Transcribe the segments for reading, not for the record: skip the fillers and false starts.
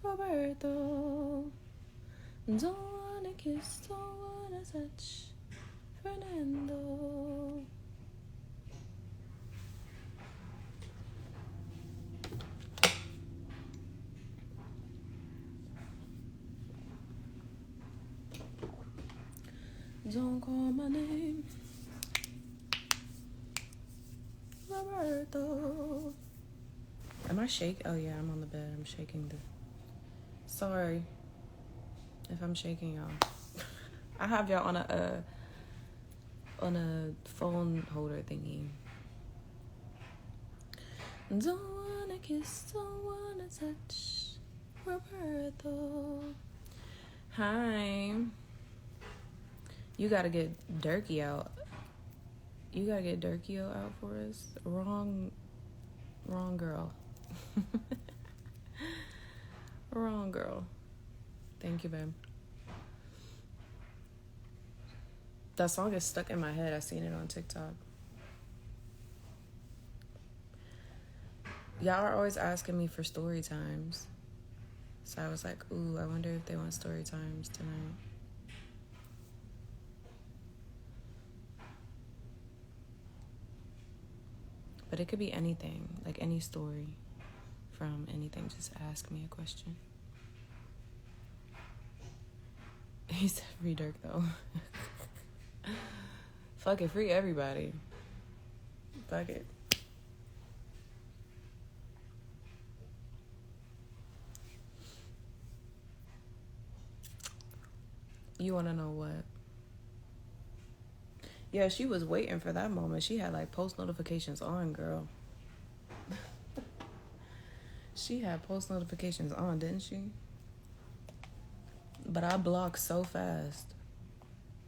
Roberto. Don't wanna kiss, don't wanna touch. Fernando. Don't call my name. Roberto. Am I shaking? Oh yeah, I'm on the bed. I'm shaking the... Sorry if I'm shaking y'all. I have y'all on a phone holder thingy. Don't wanna kiss, don't wanna touch. Roberto. Hi. You gotta get Durkee out. You gotta get Durkee out for us. Wrong girl. Wrong girl. Thank you, babe. That song is stuck in my head. I seen it on TikTok. Y'all are always asking me for story times. So I was like, ooh, I wonder if they want story times tonight. But it could be anything, like any story from anything. Just ask me a question. He said free Dirk, though. Fuck it, free everybody. Fuck it. You want to know what? Yeah, she was waiting for that moment. She had like post notifications on, girl. She had post notifications on, didn't she? But I block so fast.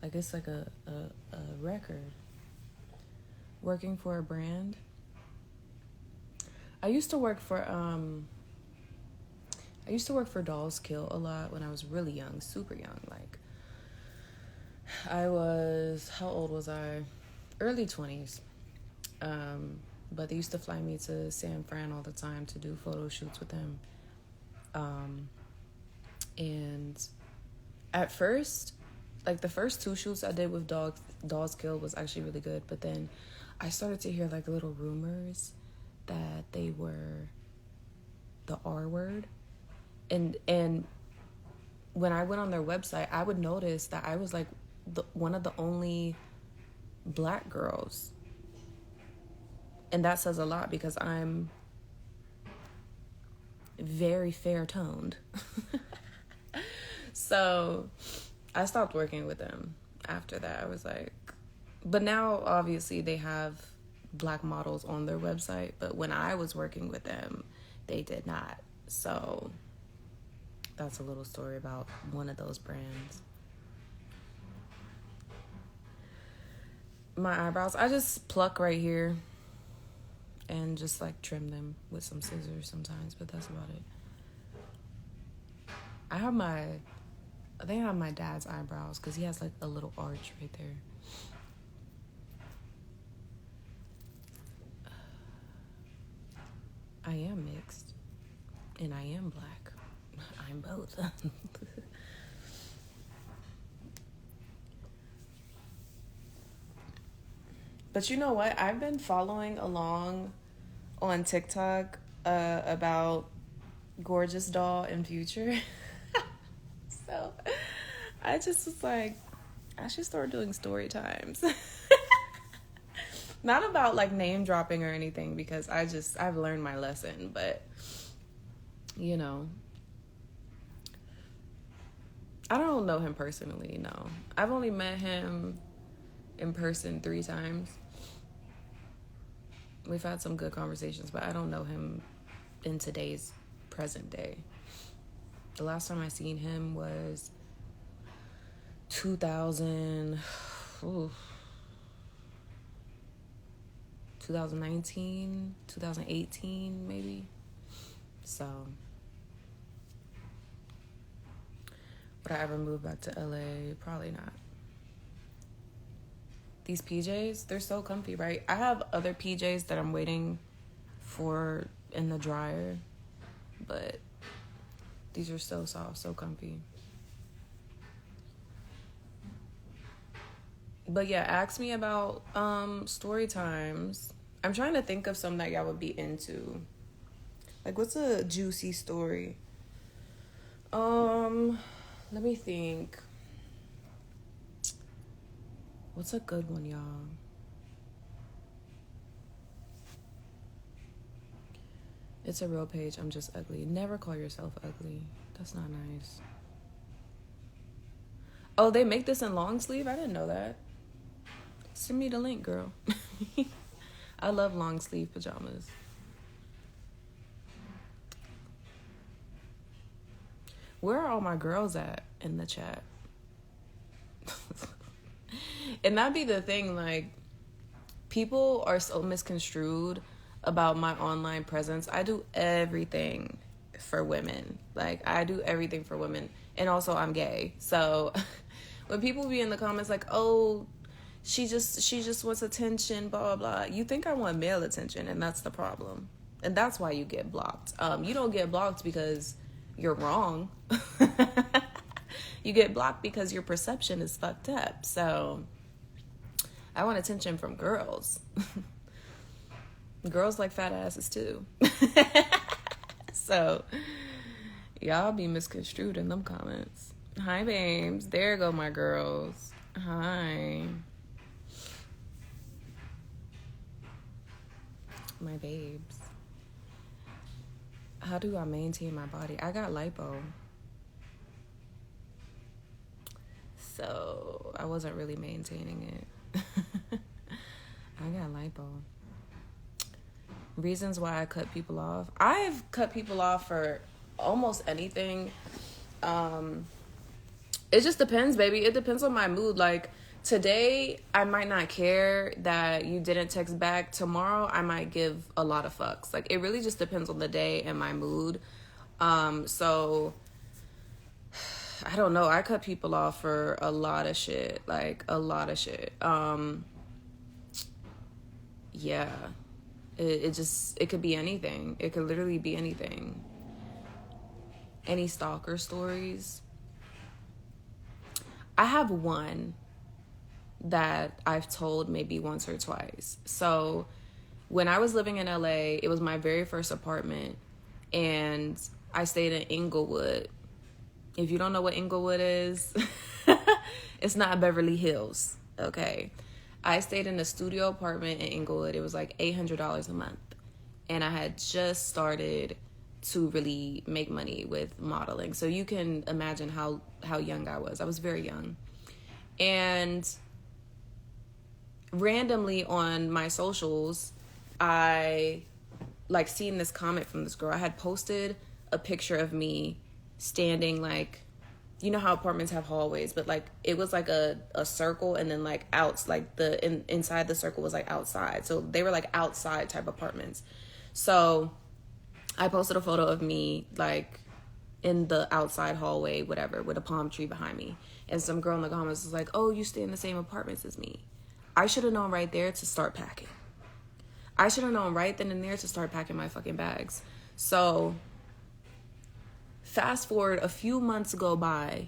Like it's like a record. Working for a brand. I used to work for Dolls Kill a lot when I was really young, super young. Like I was, how old was I? Early 20s. But they used to fly me to San Fran all the time to do photo shoots with them. And at first, like the first 2 shoots I did with Dolls Kill was actually really good. But then I started to hear like little rumors that they were the R word. And when I went on their website, I would notice that I was like one of the only black girls. And that says a lot because I'm very fair toned. So I stopped working with them after that. I was like, but now obviously they have black models on their website. But when I was working with them, they did not. So that's a little story about one of those brands. My eyebrows, I just pluck right here and just like trim them with some scissors sometimes, but that's about it. I think I have my dad's eyebrows because he has like a little arch right there. I am mixed and I am black. I'm both. But you know what? I've been following along on TikTok about Gorgeous Doll and Future. So I just was like, I should start doing story times. Not about like name dropping or anything because I've learned my lesson, but you know, I don't know him personally, no. I've only met him in person 3 times. We've had some good conversations, but I don't know him in today's present day. The last time I seen him was 2019, 2018 maybe. So would I ever move back to LA? Probably not. These PJs, they're so comfy, right? I have other PJs that I'm waiting for in the dryer, but These are so soft, so comfy. But yeah, ask me about story times. I'm trying to think of some that y'all would be into. Like, what's a juicy story? Let me think. What's a good one, y'all? It's a real page. I'm just ugly. Never call yourself ugly. That's not nice. Oh, they make this in long sleeve? I didn't know that. Send me the link, girl. I love long sleeve pajamas. Where are all my girls at in the chat? And that'd be the thing, like, people are so misconstrued about my online presence. I do everything for women. Like, I do everything for women. And also, I'm gay. So when people be in the comments like, oh, she just wants attention, blah, blah, blah. You think I want male attention, and that's the problem. And that's why you get blocked. You don't get blocked because you're wrong. You get blocked because your perception is fucked up. So I want attention from girls. Girls like fat asses too. So y'all be misconstrued in them comments. Hi, babes. There go my girls. Hi. My babes. How do I maintain my body? I got lipo. So I wasn't really maintaining it. I got lipo. Reasons why I cut people off. I've cut people off for almost anything. It just depends, baby. It depends on my mood. Like, today, I might not care that you didn't text back. Tomorrow, I might give a lot of fucks. Like, it really just depends on the day and my mood. So, I don't know. I cut people off for a lot of shit. Like, a lot of shit. Yeah. It could be anything. It could literally be anything. Any stalker stories? I have one that I've told maybe once or twice. So when I was living in LA, it was my very first apartment, and I stayed in Inglewood. If you don't know what Inglewood is, it's not Beverly Hills, okay? I stayed in a studio apartment in Inglewood. It was like $800 a month. And I had just started to really make money with modeling. So you can imagine how young I was. I was very young. And randomly on my socials, I like seen this comment from this girl. I had posted a picture of me standing, like, you know how apartments have hallways, but like it was like a circle, and then like inside the circle was like outside. So they were like outside type apartments. So I posted a photo of me like in the outside hallway, whatever, with a palm tree behind me. And some girl in the comments was like, oh, you stay in the same apartments as me. I should have known right there to start packing. I should have known right then and there to start packing my fucking bags. So fast forward a few months go by.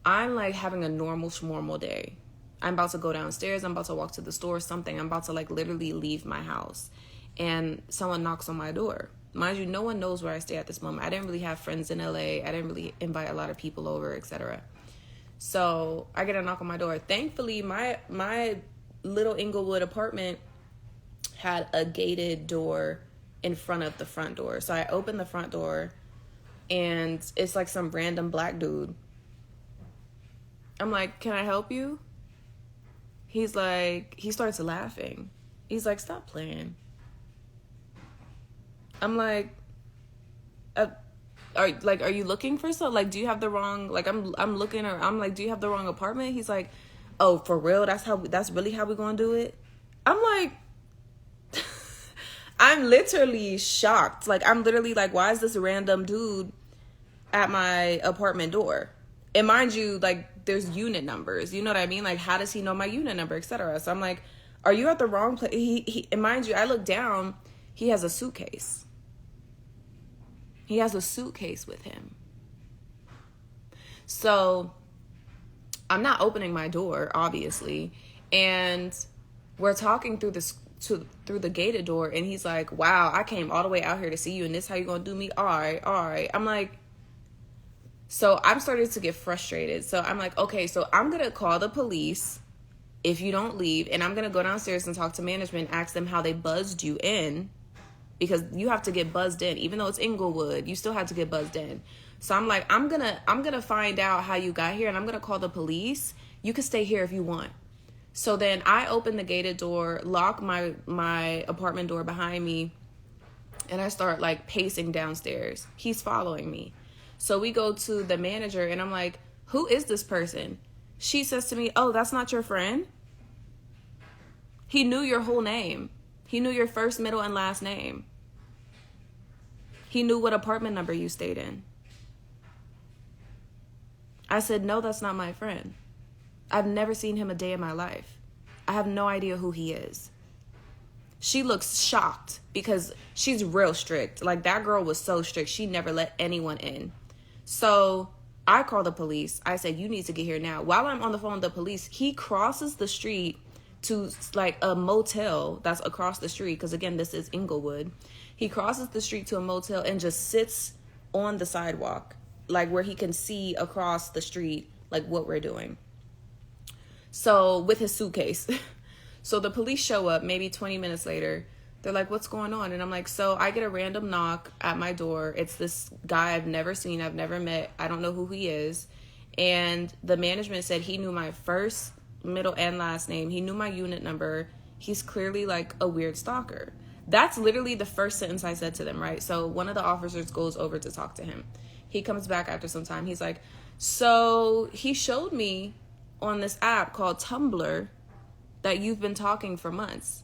I'm like having a normal schmormal day. I'm about to go downstairs. I'm about to walk to the store, something. I'm about to like literally leave my house. And someone knocks on my door. Mind you, no one knows where I stay at this moment. I didn't really have friends in LA. I didn't really invite a lot of people over, etc. So I get a knock on my door. Thankfully, my little Inglewood apartment had a gated door in front of the front door. So I opened the front door, and it's like some random black dude. I'm like, can I help you? He's like, he starts laughing. He's like, stop playing. I'm like, are you looking for something? Like, do you have the wrong, like, I'm looking, or I'm like, do you have the wrong apartment? He's like, oh, for real? That's really how we gonna do it? I'm like, I'm literally shocked. Like, I'm literally like, why is this random dude at my apartment door? And mind you, like, there's unit numbers. You know what I mean? Like, how does he know my unit number, etc.? So I'm like, are you at the wrong place? And mind you, I look down, he has a suitcase. He has a suitcase with him. So I'm not opening my door, obviously, and we're talking through the gated door, and he's like, wow, I came all the way out here to see you, and this how you gonna do me? All right. I'm like, so I'm starting to get frustrated. So I'm like, okay, so I'm gonna call the police if you don't leave, and I'm gonna go downstairs and talk to management, ask them how they buzzed you in, because you have to get buzzed in. Even though it's Inglewood, you still have to get buzzed in. So I'm like, I'm gonna find out how you got here, and I'm gonna call the police. You can stay here if you want. So then I open the gated door, lock my apartment door behind me, and I start like pacing downstairs. He's following me. So we go to the manager, and I'm like, who is this person? She says to me, oh, that's not your friend? He knew your whole name. He knew your first, middle, and last name. He knew what apartment number you stayed in. I said, no, that's not my friend. I've never seen him a day in my life. I have no idea who he is. She looks shocked because she's real strict. Like, that girl was so strict. She never let anyone in. So I call the police. I said, you need to get here now. While I'm on the phone with the police, he crosses the street to like a motel that's across the street. Because again, this is Inglewood. He crosses the street to a motel and just sits on the sidewalk, like where he can see across the street, like what we're doing. So with his suitcase. So the police show up maybe 20 minutes later. They're like, what's going on? And I'm like, so I get a random knock at my door. It's this guy I've never seen. I've never met. I don't know who he is. And the management said he knew my first, middle, and last name. He knew my unit number. He's clearly like a weird stalker. That's literally the first sentence I said to them, right? So one of the officers goes over to talk to him. He comes back after some time. He's like, so he showed me on this app called Tumblr that you've been talking for months.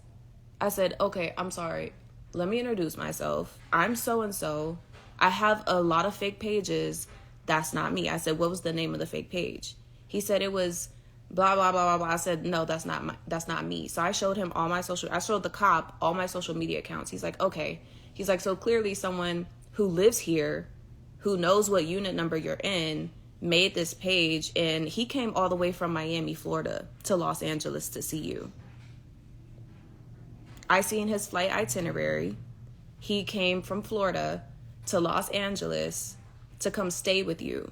I said, okay, I'm sorry. Let me introduce myself. I'm so-and-so. I have a lot of fake pages. That's not me. I said, what was the name of the fake page? He said it was blah, blah, blah, blah, blah. I said, no, that's not me. So I showed him I showed the cop all my social media accounts. He's like, okay. He's like, so clearly someone who lives here, who knows what unit number you're in, made this page, and he came all the way from Miami, Florida to Los Angeles to see you. I seen his flight itinerary. He came from Florida to Los Angeles to come stay with you.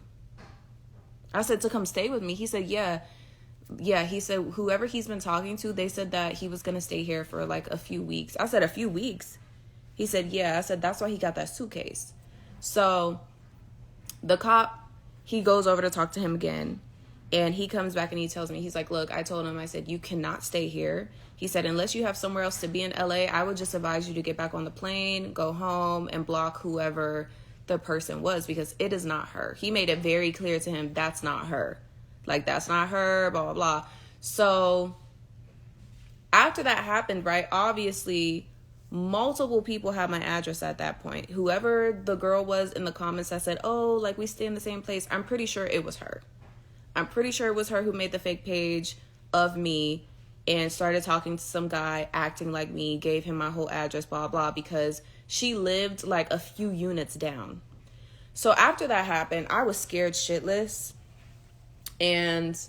I said, to come stay with me? He said, yeah. He said, whoever he's been talking to, they said that he was going to stay here for like a few weeks. I said, a few weeks? He said, yeah. I said, that's why he got that suitcase. So the cop, he goes over to talk to him again, and he comes back and he tells me, he's like, look, I told him, I said, you cannot stay here. He said, unless you have somewhere else to be in LA, I would just advise you to get back on the plane, go home, and block whoever the person was, because it is not her. He made it very clear to him, that's not her. Like, that's not her, blah, blah, blah. So after that happened, right, obviously multiple people had my address at that point. Whoever the girl was in the comments that said, oh, like, we stay in the same place, I'm pretty sure it was her. I'm pretty sure it was her who made the fake page of me and started talking to some guy acting like me, gave him my whole address, blah, blah, because she lived like a few units down. So after that happened, I was scared shitless. And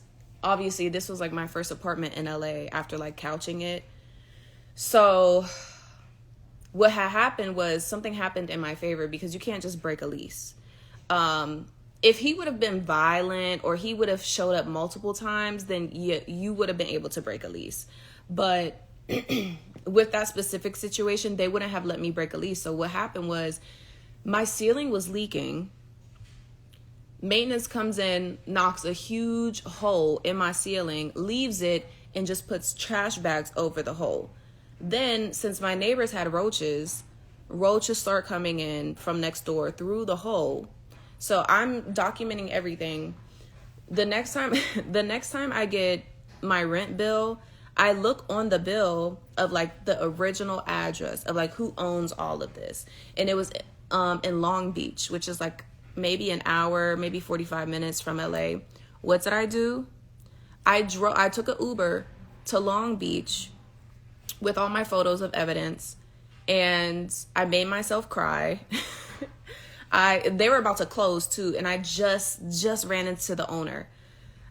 obviously this was like my first apartment in LA after like couching it. So what had happened was something happened in my favor, because you can't just break a lease. If he would have been violent or he would have showed up multiple times, then you would have been able to break a lease. But with that specific situation, they wouldn't have let me break a lease. So what happened was my ceiling was leaking. Maintenance comes in, knocks a huge hole in my ceiling, leaves it, and just puts trash bags over the hole. Then, since my neighbors had roaches start coming in from next door through the hole. So I'm documenting everything. The next time I get my rent bill, I look on the bill of like the original address of like who owns all of this. And it was in Long Beach, which is like maybe an hour, maybe 45 minutes from LA. What did I do? I took an Uber to Long Beach with all my photos of evidence, and I made myself cry. They were about to close too, and I just ran into the owner.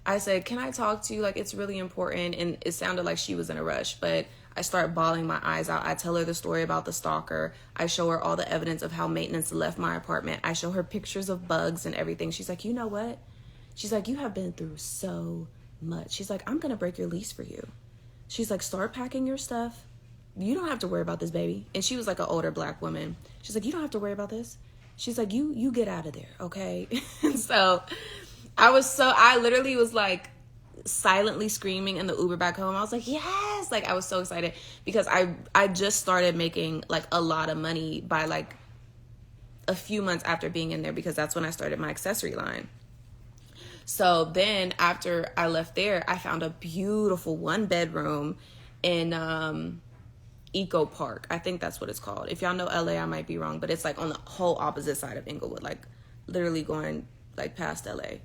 I said, "Can I talk to you? Like, it's really important." And it sounded like she was in a rush, but I start bawling my eyes out. I tell her the story about the stalker. I show her all the evidence of how maintenance left my apartment. I show her pictures of bugs and everything. She's like, "You know what?" She's like, "You have been through so much." She's like, "I'm going to break your lease for you." She's like, "Start packing your stuff. You don't have to worry about this, baby." And she was like an older black woman. She's like, "You don't have to worry about this." She's like, you get out of there, okay? So I literally was like silently screaming in the Uber back home. I was like, yes! Like, I was so excited because I just started making like a lot of money by like a few months after being in there, because that's when I started my accessory line. So then after I left there, I found a beautiful 1-bedroom in Eco Park. I think that's what it's called. If y'all know LA, I might be wrong, but it's like on the whole opposite side of Inglewood, like literally going like past LA.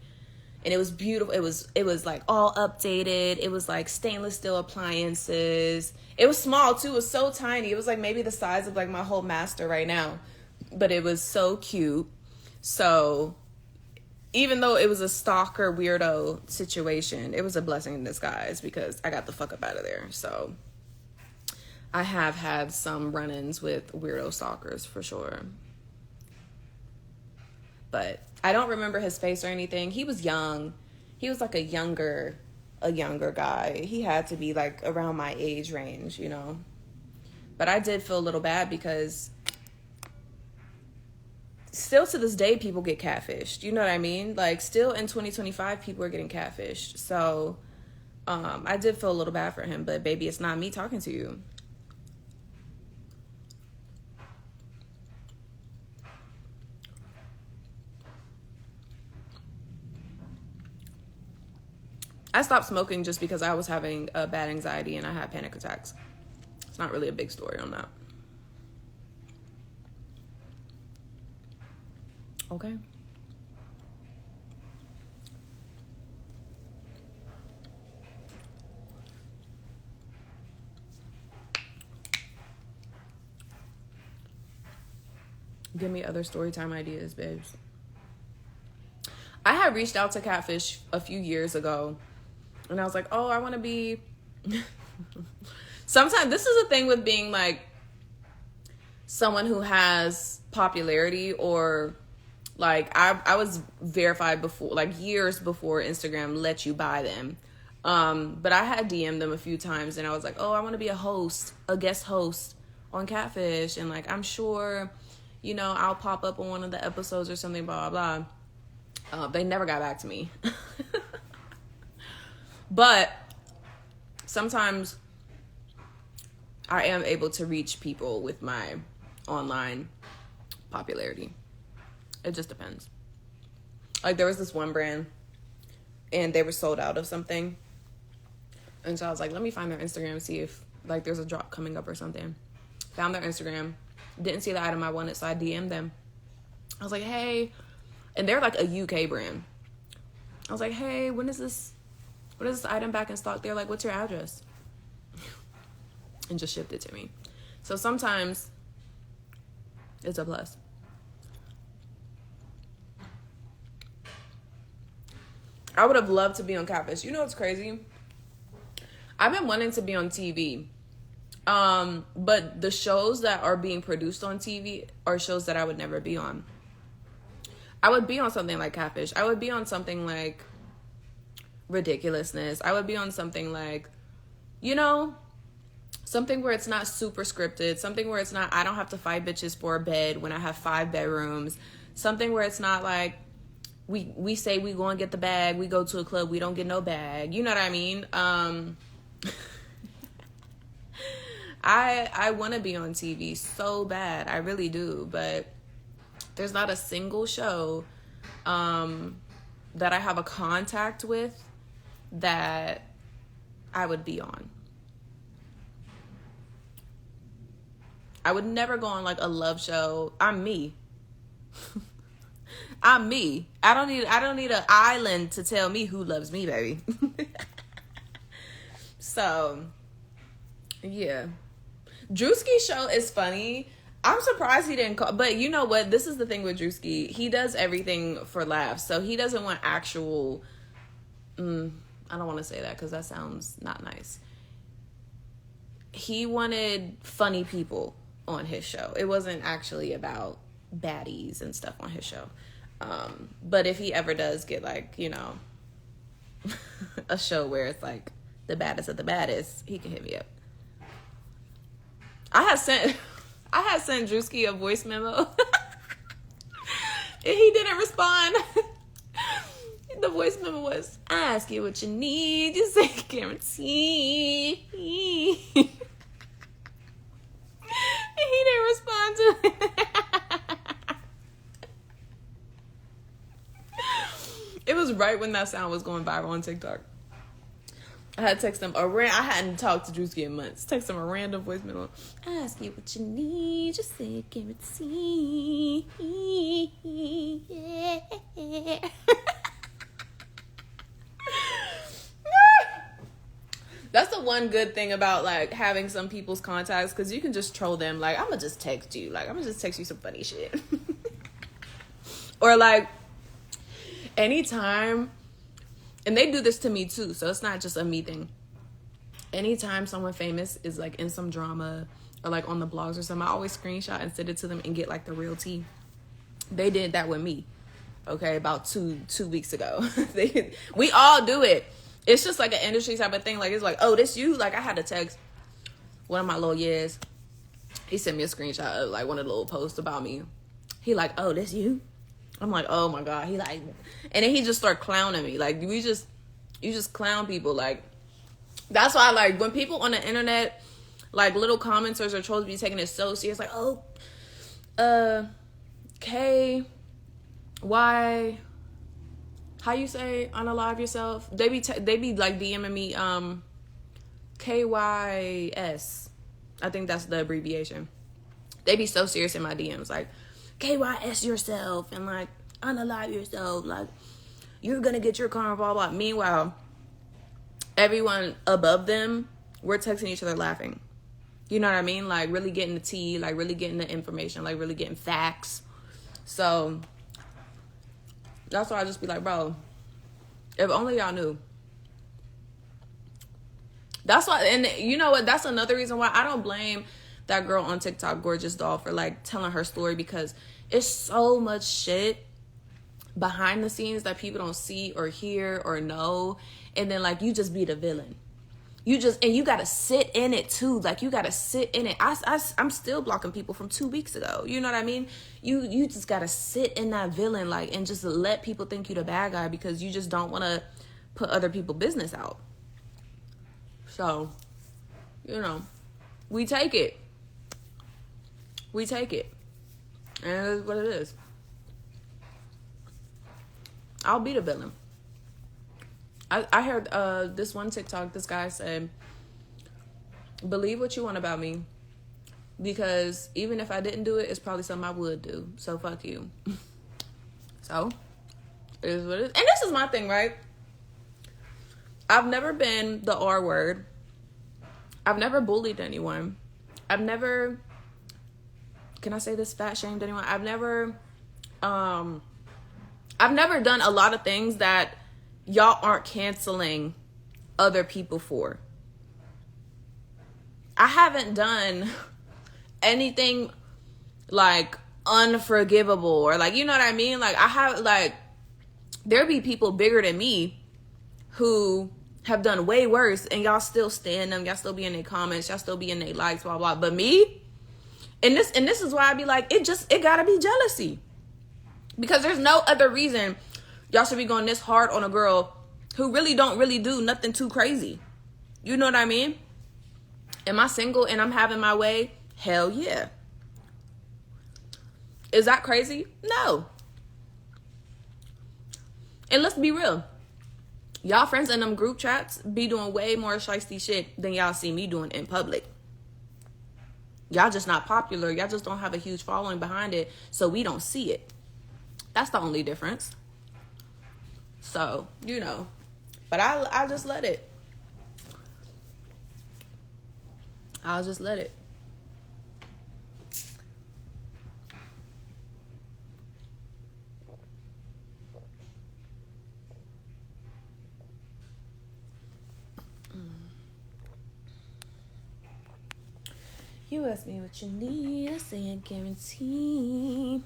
And it was beautiful. It was like all updated. It was like stainless steel appliances. It was small too. It was so tiny. It was like maybe the size of like my whole master right now. But it was so cute. So even though it was a stalker weirdo situation, it was a blessing in disguise because I got the fuck up out of there. So I have had some run-ins with weirdo stalkers for sure. But I don't remember his face or anything. He was young. He was like a younger guy. He had to be like around my age range, you know. But I did feel a little bad because still to this day, people get catfished. You know what I mean? Like, still in 2025, people are getting catfished. So, I did feel a little bad for him. But, baby, it's not me talking to you. I stopped smoking just because I was having a bad anxiety and I had panic attacks. It's not really a big story on that. Okay. Give me other story time ideas, babes. I had reached out to Catfish a few years ago, and I was like, oh, I want to be... Sometimes, this is a thing with being, like, someone who has popularity, or, like, I was verified before, like, years before Instagram let you buy them. But I had DM'd them a few times, and I was like, oh, I want to be a guest host on Catfish, and, like, I'm sure, you know, I'll pop up on one of the episodes or something, blah, blah, blah. They never got back to me. But sometimes I am able to reach people with my online popularity. It just depends. Like, there was this one brand and they were sold out of something. And so I was like, let me find their Instagram and see if, like, there's a drop coming up or something. Found their Instagram. Didn't see the item I wanted, so I DM'd them. I was like, hey. And they're like a UK brand. I was like, hey, when is this item back in stock? They're like, what's your address? And just shipped it to me. So sometimes it's a plus. I would have loved to be on Catfish. You know what's crazy? I've been wanting to be on TV. But the shows that are being produced on TV are shows that I would never be on. I would be on something like Catfish. I would be on something like Ridiculousness. I would be on something like, you know, something where it's not super scripted. Something where it's not, I don't have to fight bitches for a bed when I have 5 bedrooms. Something where it's not like, we say we go and get the bag. We go to a club. We don't get no bag. You know what I mean? I want to be on TV so bad. I really do. But there's not a single show that I have a contact with that I would be on. I would never go on like a love show. I'm me. I'm me. I don't need an island to tell me who loves me, baby. So, yeah. Drewski's show is funny. I'm surprised he didn't call. But you know what? This is the thing with Drewski. He does everything for laughs. So he doesn't want actual... I don't want to say that because that sounds not nice. He wanted funny people on his show. It wasn't actually about baddies and stuff on his show. But if he ever does get like, you know, a show where it's like the baddest of the baddest, he can hit me up. I had sent Drewski a voice memo and he didn't respond. The voice memo was, I ask you what you need, you say guarantee. He didn't respond to it. It was right when that sound was going viral on TikTok. I had to text him I hadn't talked to Drewski in months. Text him a random voice memo. I ask you what you need, just say guarantee. Yeah. That's the one good thing about like having some people's contacts, because you can just troll them. Like, I'm gonna just text you. Like, I'm gonna just text you some funny shit. Or like anytime, and they do this to me too, so it's not just a me thing. Anytime someone famous is like in some drama or like on the blogs or something, I always screenshot and send it to them and get like the real tea. They did that with me, okay, about two weeks ago. We all do it. It's just like an industry type of thing. Like, it's like, oh, this you? Like, I had to text one of my little years. He sent me a screenshot of like one of the little posts about me. He like, oh, this you? I'm like, oh my God. He like, and then he just start clowning me. Like, you just clown people. Like, that's why, like, when people on the internet, like, little commenters are trolls be taking it so serious. Like, oh, K, Y, how you say unalive yourself? They be like DMing me, KYS. I think that's the abbreviation. They be so serious in my DMs, like, KYS yourself and like unalive yourself, like you're gonna get your karma, blah blah. Meanwhile, everyone above them, we're texting each other laughing. You know what I mean? Like, really getting the tea, like really getting the information, like really getting facts. So that's why I just be like, bro, if only y'all knew. That's why, and you know what? That's another reason why I don't blame that girl on TikTok, Gorgeous Doll, for like telling her story, because it's so much shit behind the scenes that people don't see or hear or know. And then like, you just be the villain. And you gotta sit in it too. Like, you gotta sit in it. I'm still blocking people from 2 weeks ago. You know what I mean? You just gotta sit in that villain, like, and just let people think you the bad guy, because you just don't want to put other people's business out. So, you know, we take it. And it is what it is. I'll be the villain. I heard this one TikTok, this guy said, believe what you want about me, because even if I didn't do it, it's probably something I would do. So fuck you. So it is what it is. And this is my thing, right? I've never been the R word. I've never bullied anyone. I've never, can I say this, fat shamed anyone? I've never done a lot of things that y'all aren't canceling other people for. I haven't done anything like unforgivable or like, you know what I mean? Like, I have, like, there be people bigger than me who have done way worse, and y'all still stand them, y'all still be in their comments, y'all still be in their likes, blah blah. But me, and this is why I be like, it gotta be jealousy, because there's no other reason y'all should be going this hard on a girl who really don't do nothing too crazy. You know what I mean? Am I single and I'm having my way? Hell yeah. Is that crazy? No. And let's be real. Y'all friends in them group chats be doing way more shiesty shit than y'all see me doing in public. Y'all just not popular. Y'all just don't have a huge following behind it, so we don't see it. That's the only difference. So, you know. But I just let it. I'll just let it. You ask me what you need, I say I guarantee.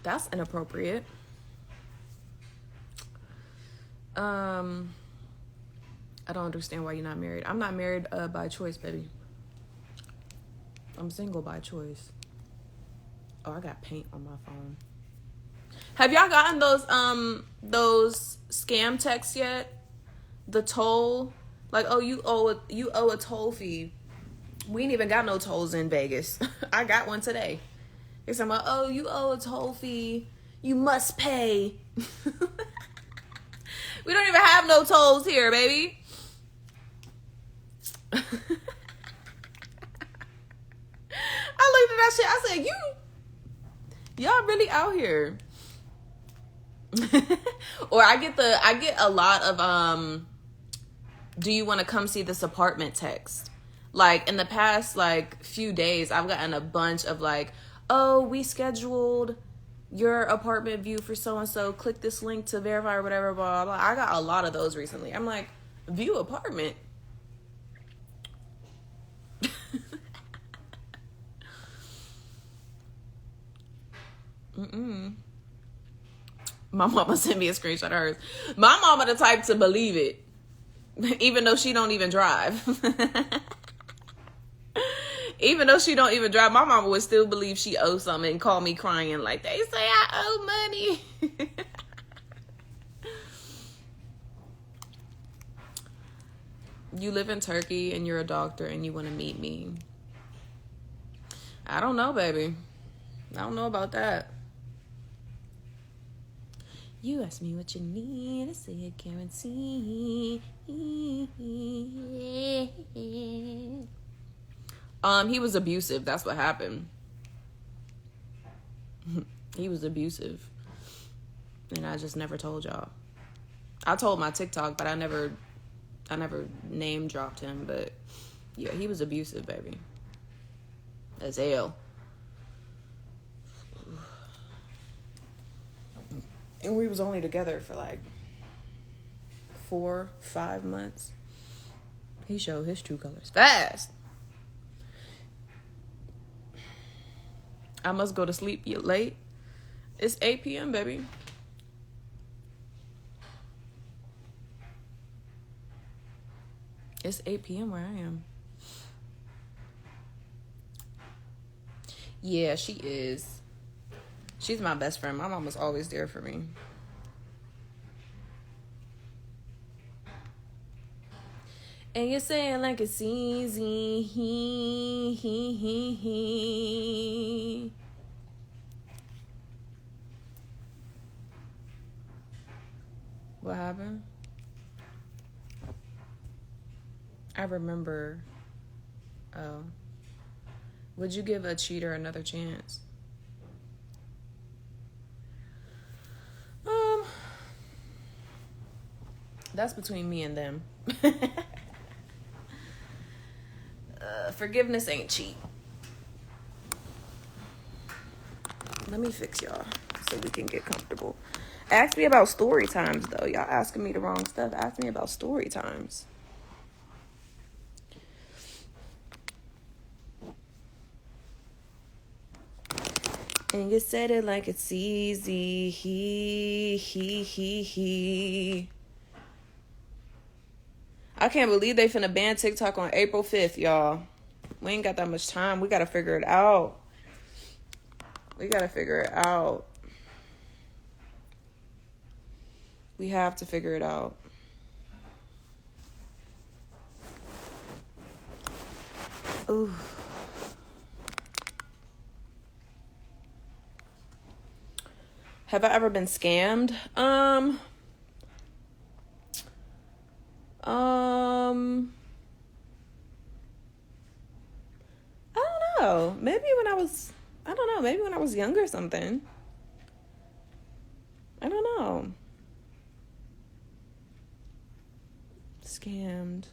That's inappropriate. I don't understand why you're not married. I'm not married by choice, baby. I'm single by choice. Oh, I got paint on my phone. Have y'all gotten those scam texts yet? The toll, like, oh, you owe a toll fee. We ain't even got no tolls in Vegas. I got one today. It's about, oh, you owe a toll fee. You must pay. We don't even have no tolls here, baby. I looked at that shit. I said, y'all really out here. Or I get a lot of do you want to come see this apartment text? Like in the past like few days, I've gotten a bunch of like, oh, we scheduled your apartment view for so and so. Click this link to verify or whatever. Blah blah. I got a lot of those recently. I'm like, view apartment. My mama sent me a screenshot of hers. My mama the type to believe it, even though she don't even drive. Even though she don't even drive, my mama would still believe she owes something and call me crying like, they say I owe money. You live in Turkey and you're a doctor and you want to meet me. I don't know, baby. I don't know about that. You ask me what you need, I say I guarantee. He was abusive. That's what happened. He was abusive. And I just never told y'all. I told my TikTok, but I never name dropped him. But yeah, he was abusive, baby. As hell. And we was only together for like 4-5 months. He showed his true colors fast. I must go to sleep late. It's 8 p.m., baby. It's 8 p.m. where I am. Yeah, she is. She's my best friend. My mom was always there for me. And you're saying like it's easy. What happened? I remember. Oh. Would you give a cheater another chance? That's between me and them. Forgiveness ain't cheap. Let me fix y'all so we can get comfortable. Ask me about story times, though. Y'all asking me the wrong stuff. Ask me about story times. And you said it like it's easy. I can't believe they finna ban TikTok on April 5th, y'all. We ain't got that much time. We gotta figure it out. We have to figure it out. Ooh. Have I ever been scammed? I don't know. Maybe when I was younger or something. I don't know. Scammed.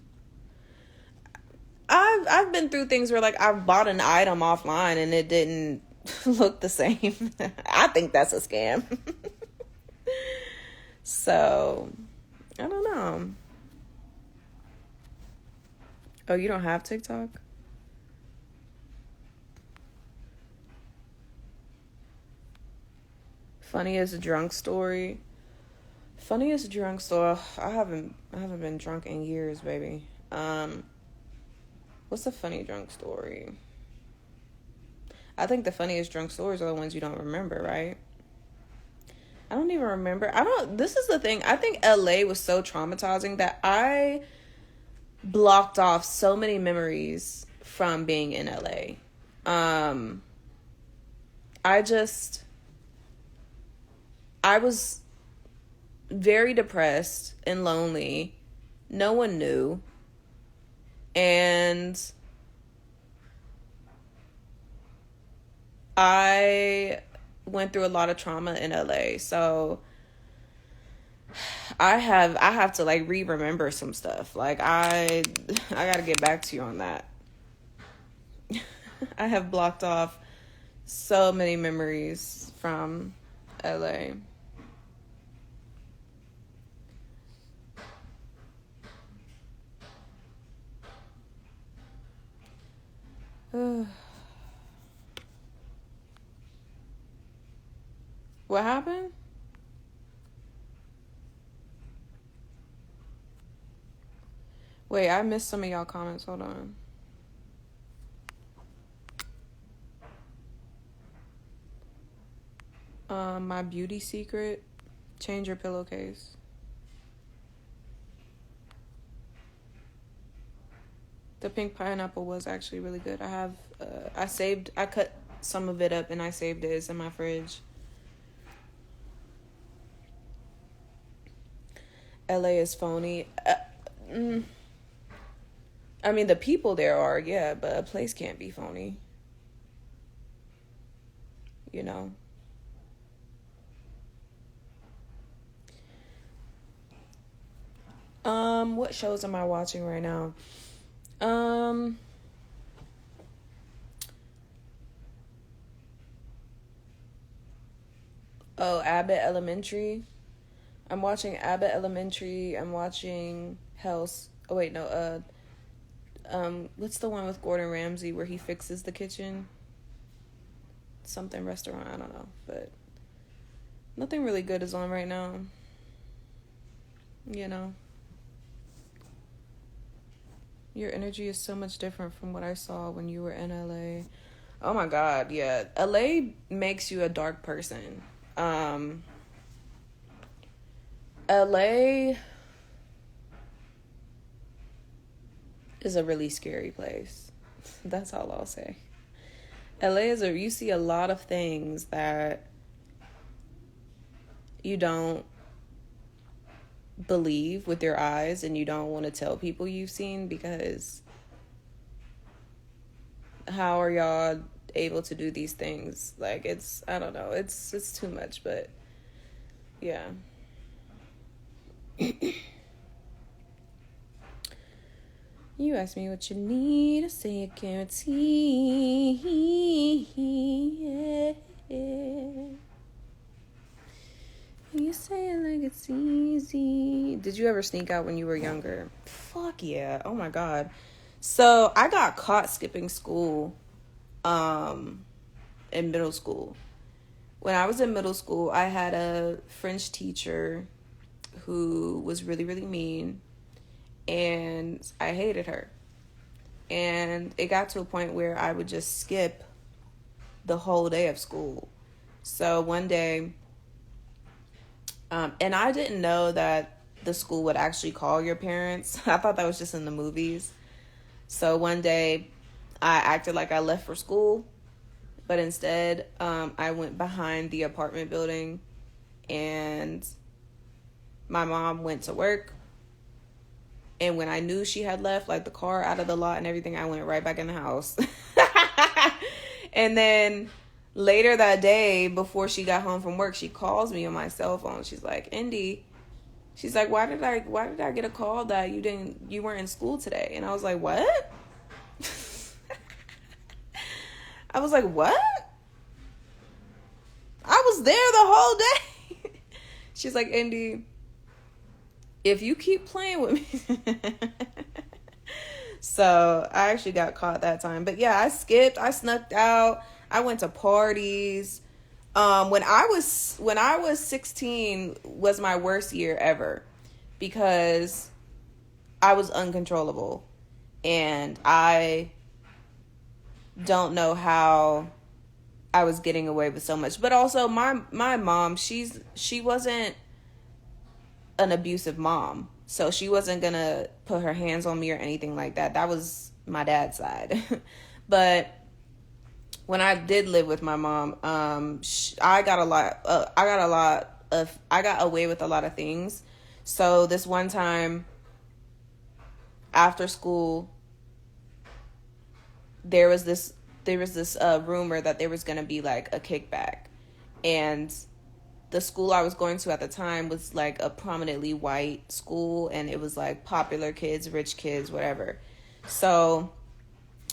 I've been through things where like I've bought an item offline and it didn't look the same. I think that's a scam. So, I don't know. Oh, you don't have TikTok? Funniest drunk story. Funniest drunk story. I haven't been drunk in years, baby. What's a funny drunk story? I think the funniest drunk stories are the ones you don't remember, right? I don't even remember. This is the thing. I think LA was so traumatizing that I blocked off so many memories from being in LA. I was very depressed and lonely. No one knew. And I went through a lot of trauma in LA. So I have to like remember some stuff. Like I gotta get back to you on that. I have blocked off so many memories from LA. What happened? Wait, I missed some of y'all comments. Hold on. My beauty secret, change your pillowcase. The pink pineapple was actually really good. I cut some of it up and I saved it. It's in my fridge. LA is phony. I mean, the people there are, yeah, but a place can't be phony. You know? What shows am I watching right now? Abbott Elementary. I'm watching Abbott Elementary. I'm watching House. Oh wait, no. What's the one with Gordon Ramsay where he fixes the kitchen? Something restaurant. I don't know, but nothing really good is on right now. You know. Your energy is so much different from what I saw when you were in LA. Oh my God, yeah. LA makes you a dark person. LA is a really scary place. That's all I'll say. You see a lot of things that you don't believe with your eyes and you don't want to tell people you've seen, because how are y'all able to do these things? Like, I don't know, it's too much, but yeah. You asked me what you need, I say I guarantee. Yeah. You say it like it's easy. Did you ever sneak out when you were younger? Fuck yeah. Oh my God. So I got caught skipping school in middle school. When I was in middle school, I had a French teacher who was really, really mean, and I hated her. And it got to a point where I would just skip the whole day of school. So one day, and I didn't know that the school would actually call your parents. I thought that was just in the movies. So one day I acted like I left for school, but instead I went behind the apartment building, and my mom went to work. And when I knew she had left, like the car out of the lot and everything, I went right back in the house. And then later that day, before she got home from work, she calls me on my cell phone. She's like, Indy, she's like, why did I get a call that you weren't in school today? And I was like, what? I was like, what? I was there the whole day. She's like, Indy, if you keep playing with me. So I actually got caught that time. But yeah, I skipped. I snuck out. I went to parties. When I was 16 was my worst year ever because I was uncontrollable, and I don't know how I was getting away with so much. But also my mom, she wasn't an abusive mom. So she wasn't going to put her hands on me or anything like that. That was my dad's side. But when I did live with my mom, I got away with a lot of things. So this one time after school, there was this rumor that there was going to be like a kickback, and the school I was going to at the time was like a prominently white school, and it was like popular kids, rich kids, whatever. So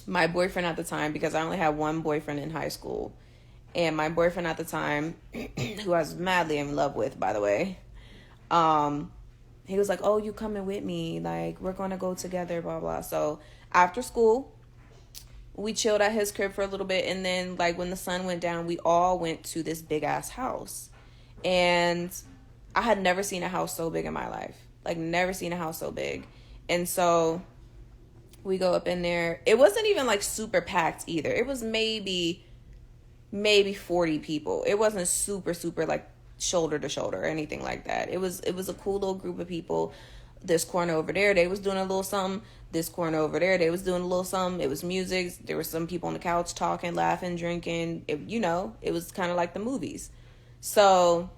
my boyfriend at the time, because I only had one boyfriend in high school, and my boyfriend at the time, who I was madly in love with, by the way, he was like, oh, you coming with me? Like, we're going to go together, blah, blah. So after school, we chilled at his crib for a little bit. And then, like, when the sun went down, we all went to this big-ass house. And I had never seen a house so big in my life. Like, never seen a house so big. And so we go up in there. It wasn't even, like, super packed either. It was maybe 40 people. It wasn't super, super, like, shoulder to shoulder or anything like that. It was a cool little group of people. This corner over there, they was doing a little something. This corner over there, they was doing a little something. It was music. There were some people on the couch talking, laughing, drinking. It was kind of like the movies. So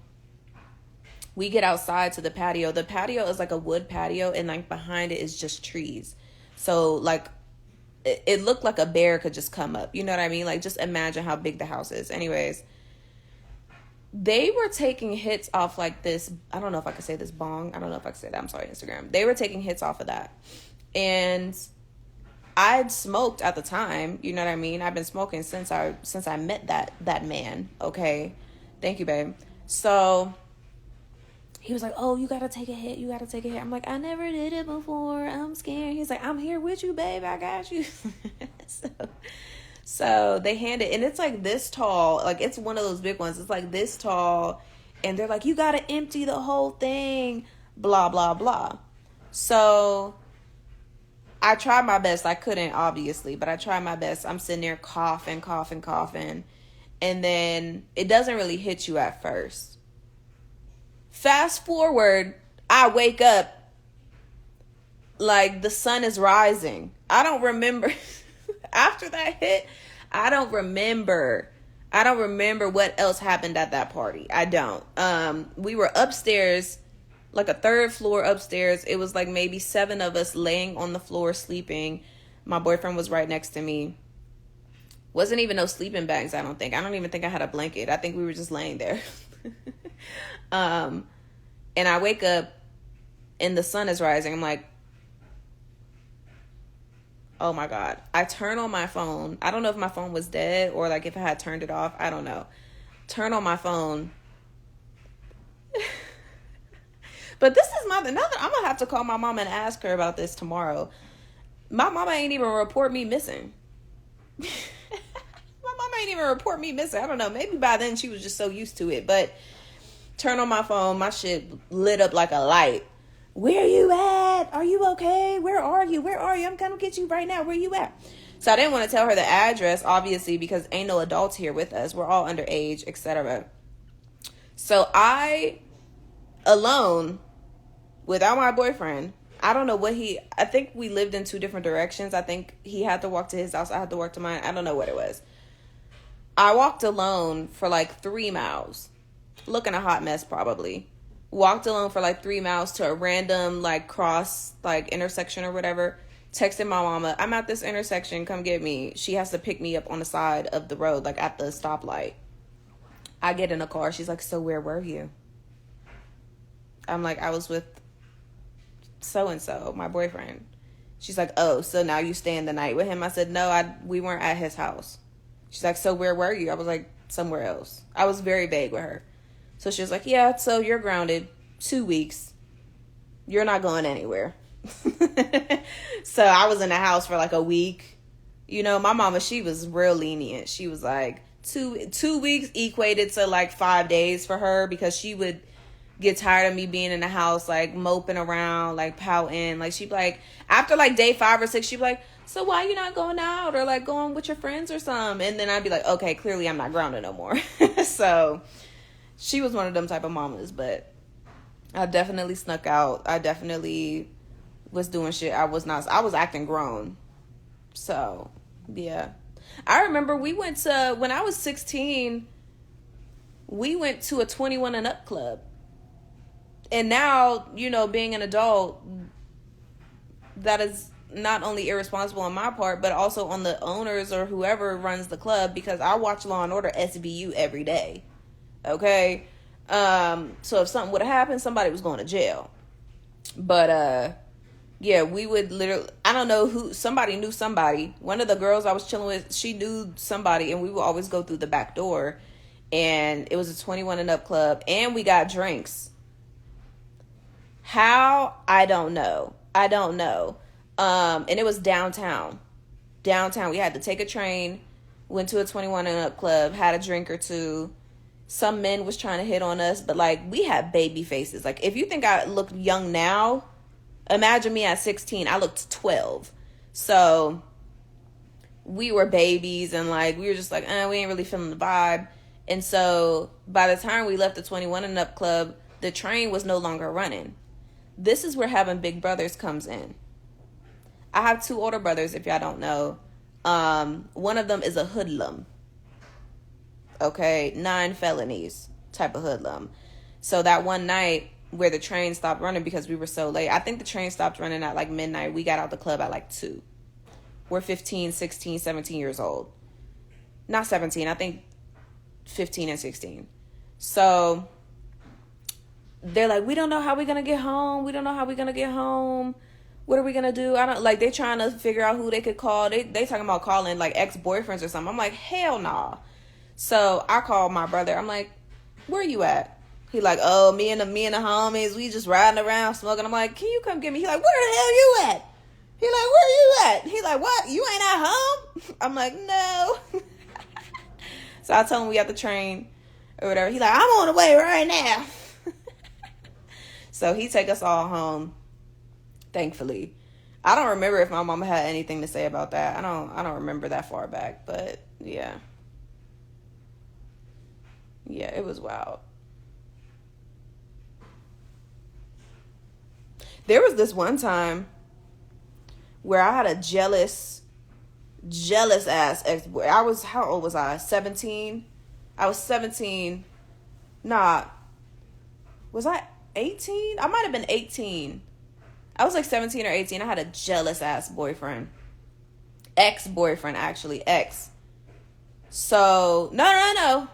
we get outside to the patio. The patio is like a wood patio, and like behind it is just trees. So like it looked like a bear could just come up. You know what I mean? Like, just imagine how big the house is. Anyways, they were taking hits off like this. I don't know if I could say this bong. I don't know if I could say that. I'm sorry, Instagram. They were taking hits off of that. And I'd smoked at the time. You know what I mean? I've been smoking since I met that man. Okay. Thank you, babe. So he was like, oh, you got to take a hit. You got to take a hit. I'm like, I never did it before. I'm scared. He's like, I'm here with you, babe. I got you. So they hand it, and it's like this tall. Like, it's one of those big ones. It's like this tall, and they're like, you got to empty the whole thing, blah, blah, blah. So I tried my best. I couldn't, obviously, but I tried my best. I'm sitting there coughing. And then it doesn't really hit you at first. Fast forward, I wake up like the sun is rising. I don't remember after that hit. I don't remember what else happened at that party. I don't. We were upstairs, like a third floor upstairs. It was like maybe 7 of us laying on the floor sleeping. My boyfriend was right next to me. Wasn't even no sleeping bags, I don't think. I don't even think I had a blanket. I think we were just laying there. And I wake up and the sun is rising. I'm like, oh my God. I turn on my phone. I don't know if my phone was dead or like if I had turned it off. I don't know. Turn on my phone. But this is I'm going to have to call my mom and ask her about this tomorrow. My mama ain't even report me missing. My mama ain't even report me missing. I don't know. Maybe by then she was just so used to it. But turn on my phone. My shit lit up like a light. Where you at? Are you okay? Where are you? I'm gonna get you right now. Where you at? So I didn't want to tell her the address, obviously, because ain't no adults here with us. We're all underage, etc. So I, alone, without my boyfriend, I don't know I think we lived in 2 different directions. I think he had to walk to his house. I had to walk to mine. I don't know what it was. I walked alone for like 3 miles. Looking a hot mess, probably. Walked alone for like 3 miles to a random like cross like intersection or whatever. Texted my mama, I'm at this intersection, come get me. She has to pick me up on the side of the road, like at the stoplight. I get in a car. She's like, so where were you? I'm like, I was with so-and-so, my boyfriend. She's like, oh, so now you staying the night with him? I said, no, we weren't at his house. She's like, so where were you? I was like, somewhere else. I was very vague with her. So she was like, yeah, so you're grounded 2 weeks. You're not going anywhere. So I was in the house for like a week. You know, my mama, she was real lenient. She was like, Two weeks equated to like 5 days for her, because she would get tired of me being in the house, like moping around, like pouting. Like she'd be like, after like day 5 or 6, she'd be like, so why you not going out or like going with your friends or something? And then I'd be like, okay, clearly I'm not grounded no more. So she was one of them type of mamas. But I definitely snuck out. I definitely was doing shit. I was acting grown. So yeah, I remember we went to, when I was 16, we went to a 21 and up club. And now, you know, being an adult, that is not only irresponsible on my part, but also on the owners or whoever runs the club, because I watch Law and Order SVU every day. Okay? So if something would have happened, somebody was going to jail. But, yeah, we would literally, I don't know who, somebody knew somebody. One of the girls I was chilling with, she knew somebody, and we would always go through the back door. And it was a 21 and up club, and we got drinks. How? I don't know. And it was downtown. We had to take a train, went to a 21 and up club, had a drink or two. Some men was trying to hit on us, but like, we had baby faces. Like, if you think I look young now, imagine me at 16. I looked 12. So we were babies, and like, we were just like, we ain't really feeling the vibe. And so by the time we left the 21 and up club, the train was no longer running. This is where having big brothers comes in. I have 2 older brothers, if y'all don't know. One of them is a hoodlum. Okay, 9 felonies type of hoodlum. So that one night where the train stopped running because we were so late, I think the train stopped running at like midnight. We got out the club at like 2. We're 15, 16, 17 years old. Not 17, I think 15 and 16. So they're like, we don't know how we're going to get home. What are we going to do? I don't, like, they trying to figure out who they could call. They talking about calling like ex-boyfriends or something. I'm like, hell nah. So I called my brother. I'm like, where you at? He like, oh, me and the homies, we just riding around smoking. I'm like, can you come get me? He like, where the hell you at? He like, where you at? He like, what? You ain't at home? I'm like, no. So I tell him we at the train or whatever. He like, I'm on the way right now. So he take us all home, thankfully. I don't remember if my mama had anything to say about that. I don't remember that far back, but yeah. Yeah, it was wild. There was this one time where I had a jealous ass ex-boy. How old was I? 17? I was 17. Nah. Was I 18? I might have been 18. I was like 17 or 18. I had a jealous ass boyfriend. Ex-boyfriend, actually. Ex. So, no.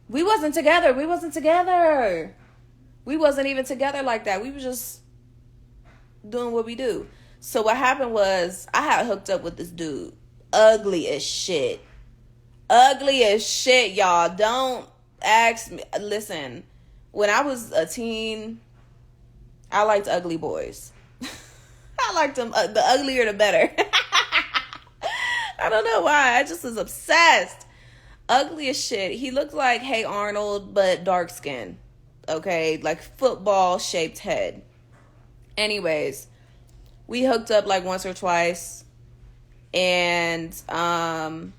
We wasn't together. We wasn't even together like that. We were just doing what we do. So what happened was, I had hooked up with this dude. Ugly as shit, y'all. Don't ask me. Listen, when I was a teen, I liked ugly boys. I liked them. The uglier, the better. I don't know why. I just was obsessed. Ugly as shit. He looked like Hey Arnold, but dark skin. Okay, like football shaped head. Anyways, we hooked up like once or twice, and that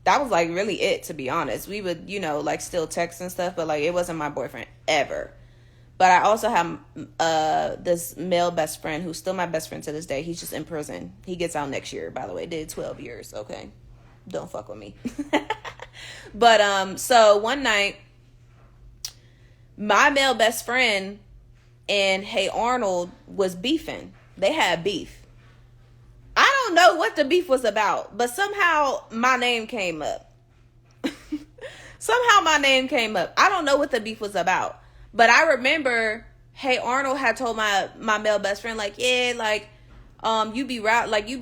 was like really it, to be honest. We would, like still text and stuff, but like it wasn't my boyfriend ever. But I also have this male best friend who's still my best friend to this day. He's just in prison. He gets out next year, by the way. Did 12 years, okay? Don't fuck with me. But so one night, my male best friend and Hey Arnold was beefing. They had beef. I don't know what the beef was about, but somehow my name came up. I don't know what the beef was about. But I remember Hey Arnold had told my male best friend, like, yeah, like, you be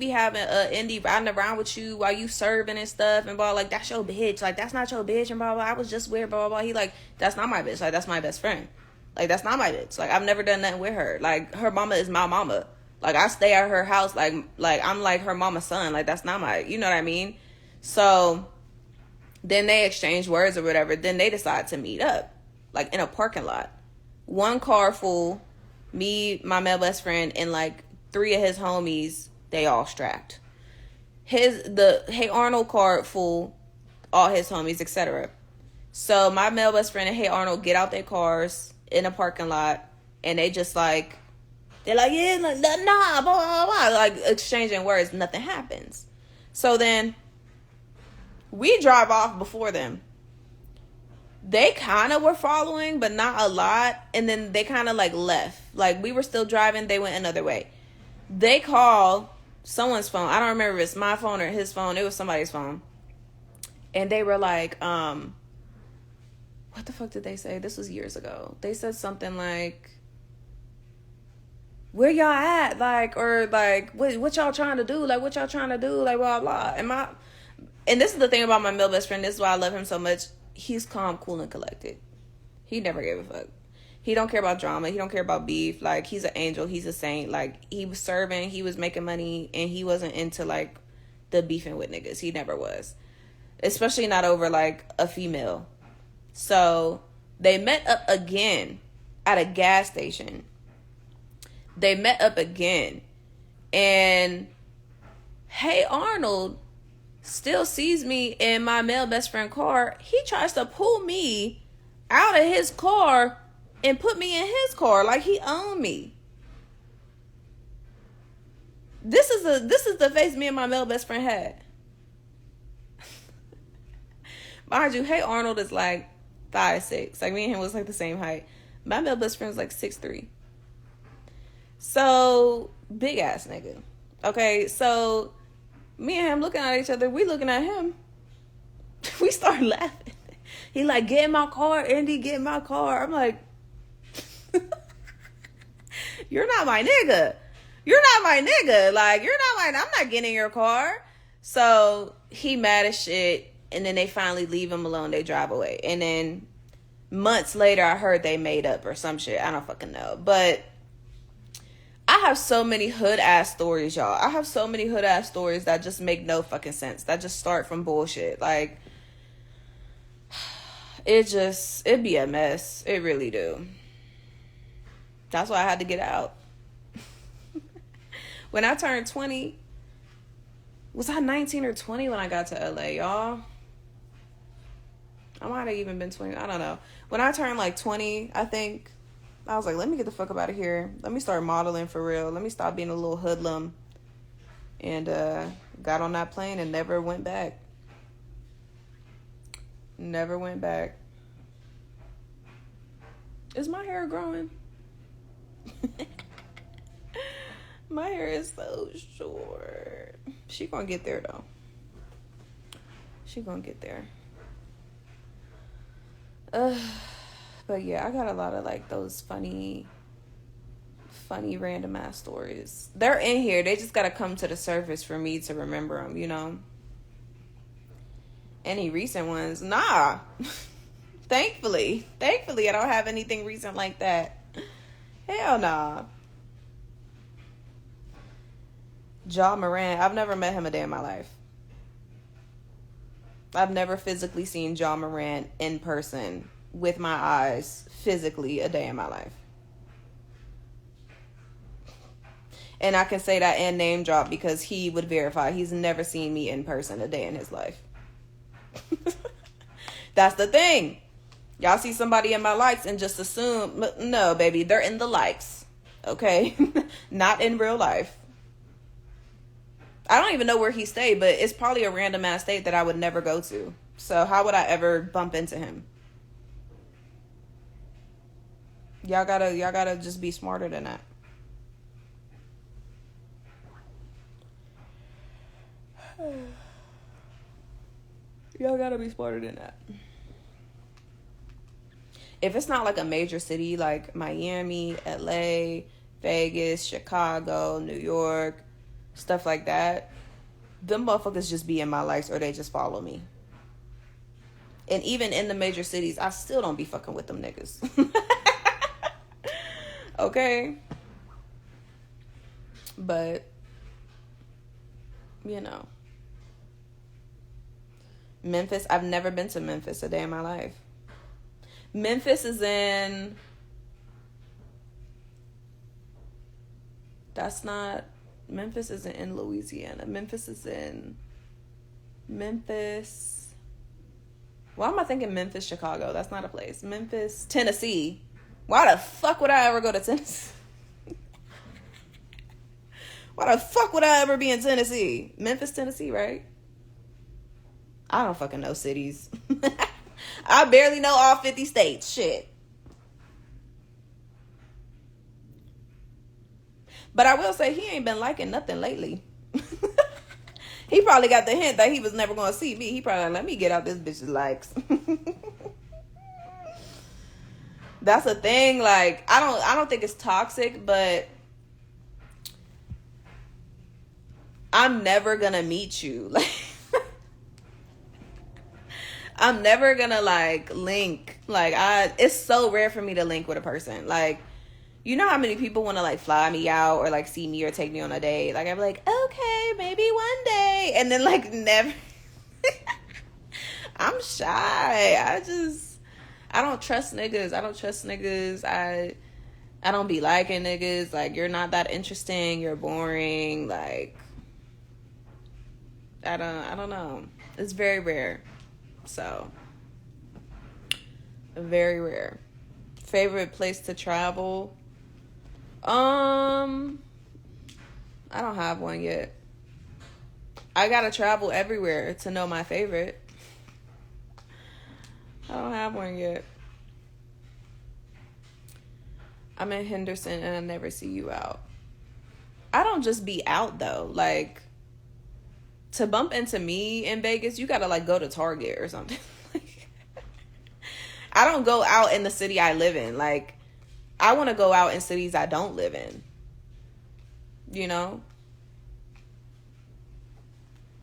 having Indy riding around with you while you serving and stuff, and blah, like, that's your bitch, like, that's not your bitch, and blah, blah, I was just weird, blah, blah, blah. He like, that's not my bitch, like, that's my best friend, like, that's not my bitch, like, I've never done nothing with her, like, her mama is my mama, like, I stay at her house, like I'm like her mama's son, like, that's not my, you know what I mean? So then they exchange words or whatever. Then they decide to meet up, like in a parking lot. One car full, me, my male best friend, and like 3 of his homies. They all strapped. The Hey Arnold car full, all his homies, etc. So my male best friend and Hey Arnold get out their cars in a parking lot, and they just like, they're like, yeah, nah, blah, blah, blah, like exchanging words. Nothing happens. So then we drive off before them. They kind of were following, but not a lot. And then they kind of like left. Like we were still driving. They went another way. They call someone's phone. I don't remember if it's my phone or his phone. It was somebody's phone. And they were like, what the fuck did they say? This was years ago. They said something like, where y'all at? Like, or like, what y'all trying to do? Like, what y'all trying to do? Like, blah, blah. And this is the thing about my male best friend. This is why I love him so much. He's calm, cool, and collected. He never gave a fuck. He don't care about drama. He don't care about beef. Like, he's an angel. He's a saint. Like, he was serving. He was making money. And he wasn't into, like, the beefing with niggas. He never was. Especially not over, like, a female. So, they met up again at a gas station. They met up again. And Hey Arnold still sees me in my male best friend car. He tries to pull me out of his car and put me in his car like he owned me. This is the face me and my male best friend had. Mind you, Hey Arnold is like 5'6". Like me and him was like the same height. My male best friend was like 6'3". So big ass nigga. Okay, so me and him looking at each other. We looking at him. We start laughing. He like, get in my car, Andy, get in my car. I'm like, you're not my nigga. You're not my nigga. Like, I'm not getting in your car. So he mad as shit. And then they finally leave him alone. They drive away. And then months later, I heard they made up or some shit. I don't fucking know. But I have so many hood ass stories, y'all. I have so many hood ass stories that just make no fucking sense. That just start from bullshit. Like, it be a mess. It really do. That's why I had to get out. When I turned 20, was I 19 or 20 when I got to LA, y'all? I might have even been 20. I don't know. When I turned like 20, I think, I was like, let me get the fuck up out of here. Let me start modeling for real. Let me stop being a little hoodlum. And got on that plane and never went back. Never went back. Is my hair growing? My hair is so short. She gonna get there though. She gonna get there. But yeah, I got a lot of like those funny random ass stories. They're in here. They just gotta come to the surface for me to remember them, you know? Any recent ones? Nah. Thankfully, I don't have anything recent like that. Hell nah. Ja Morant, I've never met him a day in my life. I've never physically seen Ja Morant in person with my eyes physically a day in my life. And I can say that and name drop because he would verify he's never seen me in person a day in his life. That's the thing. Y'all see somebody in my likes and just assume, no, baby, they're in the likes. Okay? Not in real life. I don't even know where he stayed, but it's probably a random ass state that I would never go to. So how would I ever bump into him? Y'all gotta just be smarter than that. Y'all gotta be smarter than that. If it's not like a major city like Miami, LA, Vegas, Chicago, New York, stuff like that, them motherfuckers just be in my likes or they just follow me. And even in the major cities, I still don't be fucking with them niggas. Okay? But, you know. Memphis. I've never been to Memphis a day in my life. Memphis is in... That's not... Memphis isn't in Louisiana. Memphis is in... Memphis... Why am I thinking Memphis, Chicago? That's not a place. Memphis, Tennessee. Why the fuck would I ever go to Tennessee? Why the fuck would I ever be in Tennessee? Memphis, Tennessee, right? I don't fucking know cities. I barely know all 50 states. Shit. But I will say he ain't been liking nothing lately. He probably got the hint that he was never going to see me. He probably like, let me get out this bitch's likes. That's a thing. Like, I don't think it's toxic, but I'm never gonna meet you. Like, I'm never gonna like link. Like, it's so rare for me to link with a person. Like, you know how many people want to like fly me out or like see me or take me on a date? Like, I'm like, okay, maybe one day, and then like never. I'm shy. I don't trust niggas. I don't be liking niggas. Like, you're not that interesting. You're boring. Like, I don't know. It's very rare. So, very rare. Favorite place to travel? I don't have one yet. I gotta travel everywhere to know my favorite. I don't have one yet. I'm in Henderson and I never see you out. I don't just be out though. Like, to bump into me in Vegas, you gotta like go to Target or something. I don't go out in the city I live in. Like, I want to go out in cities I don't live in. You know?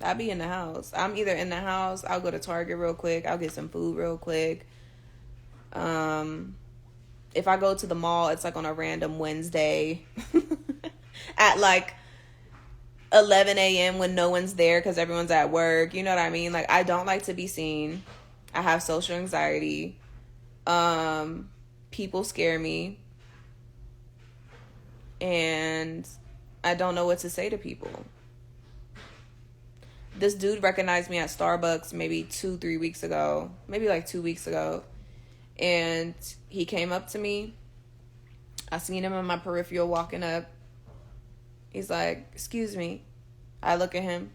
I'll be in the house. I'm either in the house, I'll go to Target real quick, I'll get some food real quick. If I go to the mall, it's like on a random Wednesday at like 11 a.m. when no one's there because everyone's at work. You know what I mean? Like, I don't like to be seen. I have social anxiety. People scare me. And I don't know what to say to people. This dude recognized me at Starbucks maybe 2-3 weeks ago. Maybe like 2 weeks ago. And he came up to me. I seen him in my peripheral walking up. He's like, excuse me. I look at him.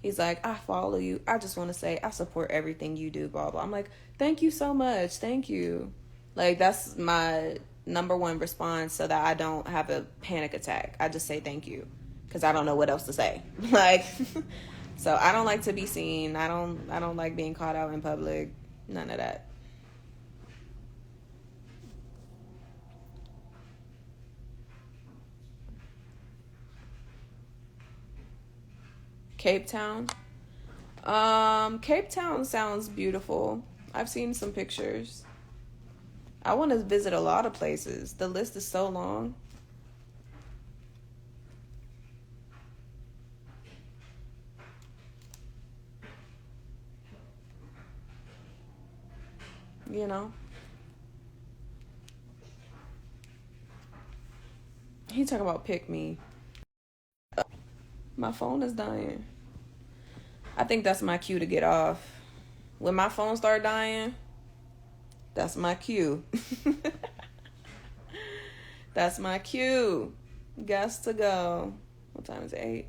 He's like, I follow you. I just want to say I support everything you do, blah, blah. I'm like, thank you so much. Thank you. Like, that's my number one response so that I don't have a panic attack. I just say thank you because I don't know what else to say. Like, so I don't like to be seen. I don't like being caught out in public. None of that. Cape Town. Cape Town sounds beautiful. I've seen some pictures. I want to visit a lot of places. The list is so long. You know? He talking about pick me. My phone is dying. I think that's my cue to get off. When my phone start dying, that's my cue. That's my cue. Guess to go. What time is it? 8?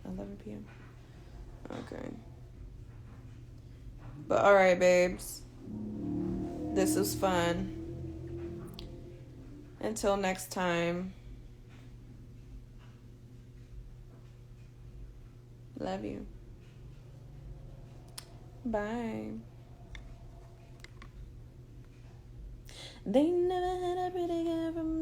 11 p.m. Okay. But alright, babes. This was fun. Until next time. Love you. Bye. They never had a pretty girl from